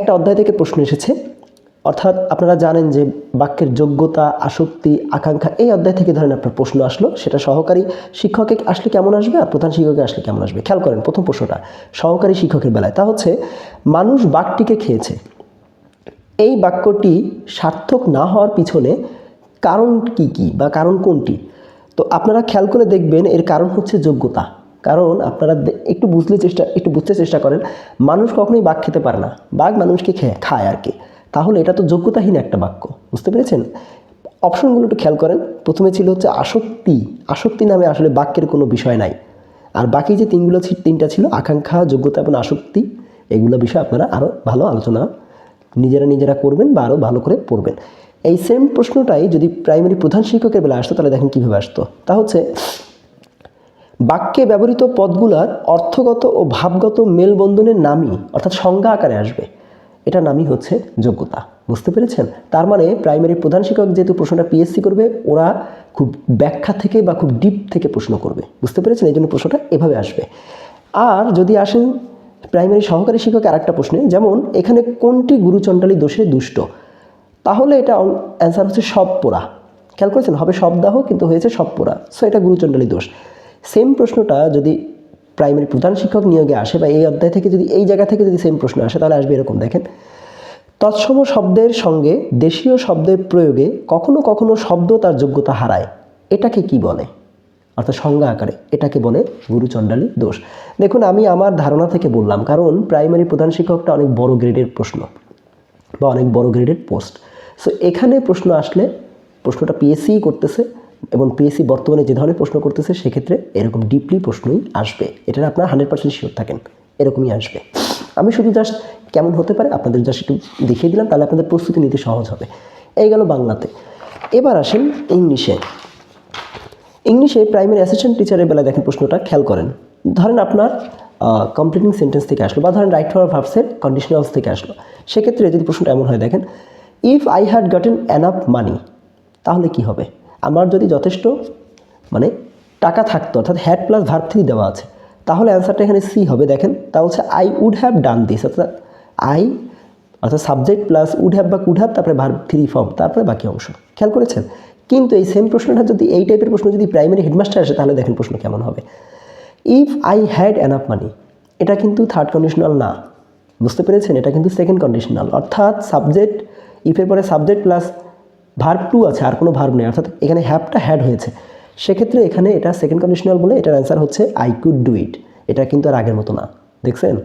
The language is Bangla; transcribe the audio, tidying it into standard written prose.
একটা অধ্যায় থেকে প্রশ্ন এসেছে, অর্থাৎ আপনারা জানেন যে বাক্যের যোগ্যতা, আসক্তি, আকাঙ্ক্ষা এই অধ্যায় থেকে ধরেন আপনার প্রশ্ন আসলো, সেটা সহকারী শিক্ষকে আসলে কেমন আসবে আর প্রধান শিক্ষকে আসলে কেমন আসবে। খেয়াল করেন প্রথম প্রশ্নটা সহকারী শিক্ষকের বেলায়, তা হচ্ছে মানুষ বাঘটিকে খেয়েছে। এই বাক্যটি সার্থক না হওয়ার পিছনে কারণ কি কি বা কারণ কোনটি? তো আপনারা খেয়াল করে দেখবেন এর কারণ হচ্ছে যোগ্যতা। কারণ আপনারা একটু বুঝতে চেষ্টা করেন, মানুষ কখনোই বাঘ খেতে পারে না, বাঘ মানুষকে খায় আর কি। তাহলে এটা তো যোগ্যতাহীন একটা বাক্য, বুঝতে পেরেছেন? অপশনগুলো একটু খেয়াল করেন। প্রথমে ছিল হচ্ছে আসক্তি। আসক্তি নামে আসলে বাক্যের কোনো বিষয় নাই। আর বাকি যে তিনটা ছিল আকাঙ্ক্ষা, যোগ্যতা এবং আসক্তি, এগুলো বিষয়ে আপনারা আরও ভালো আলোচনা নিজেরা করবেন বা আরও ভালো করে পড়বেন। এই সেম প্রশ্নটাই যদি প্রাইমারি প্রধান শিক্ষকের বেলা আসতো তাহলে দেখেন কীভাবে আসতো। তা হচ্ছে বাক্যে ব্যবহৃত পদগুলার অর্থগত ও ভাবগত মেলবন্ধনের নামই অর্থাৎ সংজ্ঞা আকারে আসবে, এটা নামই হচ্ছে যোগ্যতা। বুঝতে পেরেছেন? তার মানে প্রাইমারি প্রধান শিক্ষক যেহেতু প্রশ্নটা পিএসসি করবে, ওরা খুব ব্যাখ্যা থেকে বা খুব ডিপ থেকে প্রশ্ন করবে। বুঝতে পেরেছেন? এই জন্য প্রশ্নটা এভাবে আসবে। আর যদি আসেন প্রাইমারি সহকারী শিক্ষকের আরেকটা প্রশ্নে, যেমন এখানে কোনটি গুরুচণ্ডালী দোষে দুষ্ট, তাহলে এটা অ্যান্সার হচ্ছে সব পোড়া। খেয়াল করেছেন? হবে শবদাহ কিন্তু হয়েছে সব পোড়া, সো এটা গুরুচণ্ডালী দোষ। সেম প্রশ্নটা যদি প্রাইমারি প্রধান শিক্ষক নিয়োগে আসে বা এই অধ্যায় থেকে যদি এই জায়গা থেকে যদি সেম প্রশ্ন আসে তাহলে আসবে এরকম, দেখেন তৎসম শব্দের সঙ্গে দেশীয় শব্দের প্রয়োগে কখনো কখনো শব্দ তার যোগ্যতা হারায়, এটাকে কি বলে? অর্থাৎ সংজ্ঞা আকারে এটাকে বলে গুরুচণ্ডালী দোষ। দেখুন আমি আমার ধারণা থেকে বললাম, কারণ প্রাইমারি প্রধান শিক্ষকটা অনেক বড় গ্রেডের প্রশ্ন বা অনেক বড় গ্রেডের পোস্ট। সো এখানে প্রশ্ন আসলে প্রশ্নটা পিএসসি করতেছে এবং পিএসসি বর্তমানে যে ধরনের প্রশ্ন করতেছে সেক্ষেত্রে এরকম ডিপলি প্রশ্নই আসবে, এটা আপনারা 100% শিওর থাকেন, এরকমই আসবে। আমি শুধু জাস্ট কেমন হতে পারে আপনাদের জাস্ট একটু দেখিয়ে দিলাম, তাহলে আপনাদের প্রস্তুতি নিতে সহজ হবে। এই গেল বাংলাতে। এবার আসেন ইংলিশে প্রাইমারি অ্যাসিস্ট্যান্ট টিচারের বেলায় দেখেন প্রশ্নটা খেয়াল করেন। ধরেন আপনার কমপ্লিটিং সেন্টেন্স থেকে আসলো বা ধরেন রাইট ফর ভার্বসের কন্ডিশনালস থেকে আসলো, সেক্ষেত্রে যদি প্রশ্নটা এমন হয়, দেখেন if I had gotten enough money, তাহলে কি হবে? আমার যদি যথেষ্ট টাকা থাকতো, অর্থাৎ হ্যাড প্লাস ভার্ব 3 দেওয়া আছে, তাহলে অ্যান্সারটা এখানে সি হবে। দেখেন তা হচ্ছে I would have done this, অর্থাৎ সাবজেক্ট প্লাস উড হ্যাভ বা কুড হ্যাভ, তারপরে ভার্ব 3 ফর্ম, তারপরে বাকি অংশ। খেয়াল করেছেন? কিন্তু এই সেম প্রশ্নটা যদি এই টাইপের প্রশ্ন যদি প্রাইমারি হেডমাস্টার আসে তাহলে দেখেন প্রশ্ন কেমন হবে। If I had enough money, এটা কিন্তু থার্ড কন্ডিশনাল না, বুঝতে পেরেছেন? এটা কিন্তু সেকেন্ড কন্ডিশনাল, অর্থাৎ সাবজেক্ট ইফের পরে সাবজেক্ট প্লাস ভার্ব 2 আছে, আর কোনো ভার্ব নেই, অর্থাৎ এখানে হ্যাভটা হ্যাড হয়েছে। সেক্ষেত্রে এখানে এটা সেকেন্ড কন্ডিশনাল বলে এটার অ্যান্সার হচ্ছে আই কুড ডু ইট। এটা কিন্তু আর আগের মতো না, দেখছেন?